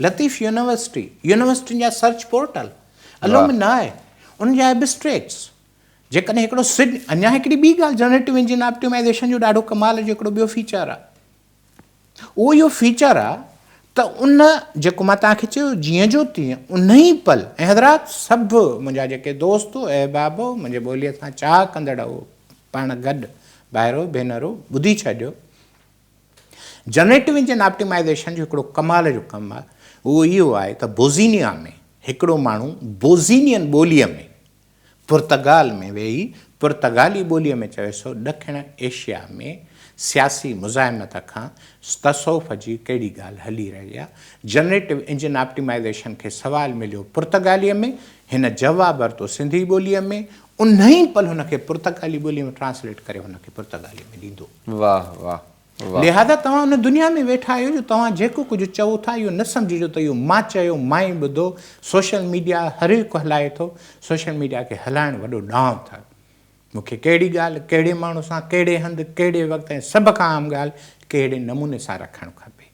Speaker 2: Latif university जा सर्च पोर्टल अलुमनाई उन जा एब्स्ट्रैक्ट्स जेकॾहिं हिकिड़ो अञा हिकिड़ी ॿी ॻाल्हि जनरेटिव इंजन ऑप्टिमाइज़ेशन जो ॾाढो कमाल जो हिकिड़ो ॿियो फीचर आहे उहो इहो फीचर आहे त उन जेको मां तव्हांखे चयो जीअं जो तीअं उन ई पल ऐं हज़रात सभु मुंहिंजा जेके दोस्त ऐं बाबो मुंहिंजे ॿोलीअ सां चाह कंदड़ हो पाण गॾु भाइरो भेनरो ॿुधी छॾियो जनरेटिव इंजन ऑप्टिमाइज़ेशन जो हिकिड़ो कमाल जो कमु आहे उहो इहो आहे त बोज़ीनिया में हिकिड़ो माण्हू बोज़ीनियन ॿोलीअ में पुर्तगाल में वेही पुर्तगाली ॿोलीअ में चवे सो ॾखिण एशिया में सियासी मुज़ाहिमत खां तसौफ़ जी कहिड़ी ॻाल्हि हली रही आहे जनरेटिव इंजन ऑप्टिमाइज़ेशन खे सवाल मिलियो पुर्तगालीअ में हिन जवाबु वरितो सिंधी ॿोलीअ में उन ई पल हुनखे पुर्तगाली ॿोलीअ में ट्रांसलेट करे हुनखे पुर्तगाली में ॾींदो
Speaker 1: वाह वाह
Speaker 2: लिहाज़ा तव्हां हुन दुनिया में वेठा आहियो जो तव्हां जेको कुझु चओ था इहो न सम्झिजो त इहो मां चयो मां ई ॿुधो सोशल मीडिया हर हिकु हलाए थो सोशल मीडिया खे हलाइणु वॾो ॾांहुं अथव मूंखे कहिड़ी ॻाल्हि कहिड़े माण्हू सां कहिड़े हंधि कहिड़े वक़्तु ऐं सभ खां आम ॻाल्हि कहिड़े नमूने सां रखणु खपे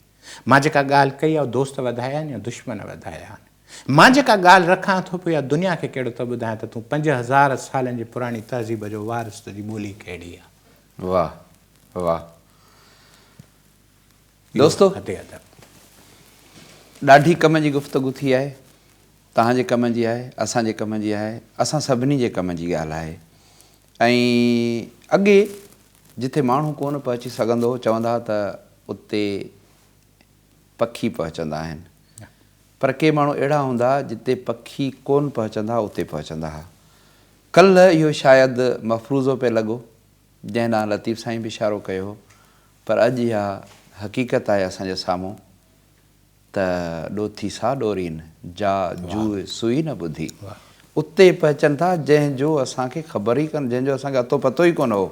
Speaker 2: मां जेका ॻाल्हि कई आहे दोस्त वधाया आहिनि या दुश्मन वधाया आहिनि मां जेका ॻाल्हि रखां थो पियो या दुनिया खे कहिड़ो थो ॿुधायां त तूं 5000 सालनि जी पुराणी तहज़ीब जो वारिस तुंहिंजी ॿोली कहिड़ी आहे
Speaker 1: वाह वाह दोस्तो ॾाढी कम जी गुफ़्तगू थी आहे तव्हांजे कम जी आहे असांजे कम जी आहे असां सभिनी जे कम जी ॻाल्हि आहे ऐं अॻे जिथे माण्हू कोन पहुची सघंदो हो चवंदा त उते पखी पहुचंदा आहिनि पर के माण्हू अहिड़ा हूंदा जिते पखी कोन पहुचंदा उते पहुचंदा हुआ कल्ह इहो शायदि मफ़रूज़ो पियो लॻो जंहिं ॾांहुं लतीफ़ साईं बि इशारो कयो हो पर अॼु इहा हक़ीक़त आहे असांजे साम्हूं त ॾोथी सा ॾोरीन जा जूए सुई न ॿुधी उते पहुचनि था जंहिंजो असांखे ख़बर ई कोन जंहिंजो असांखे अतो पतो ई कोन हो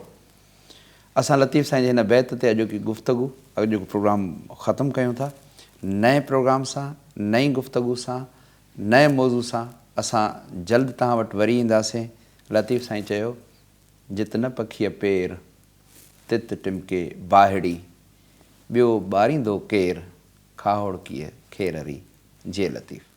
Speaker 1: असां लतीफ़ साईं जे हिन बैत ते अॼोकी गुफ़्तगू अॼोको प्रोग्राम ख़तमु कयूं था नए प्रोग्राम सां नई गुफ़्तगू सां नए मौज़ू सां असां जल्द तव्हां वटि वरी ईंदासीं लतीफ़ साईं चयो जित न पखीअ पेर तित टिमके बाहिड़ी ॿियो ॿारींदो केरु खाहोड़ कीअं खेररी जे लतीफ़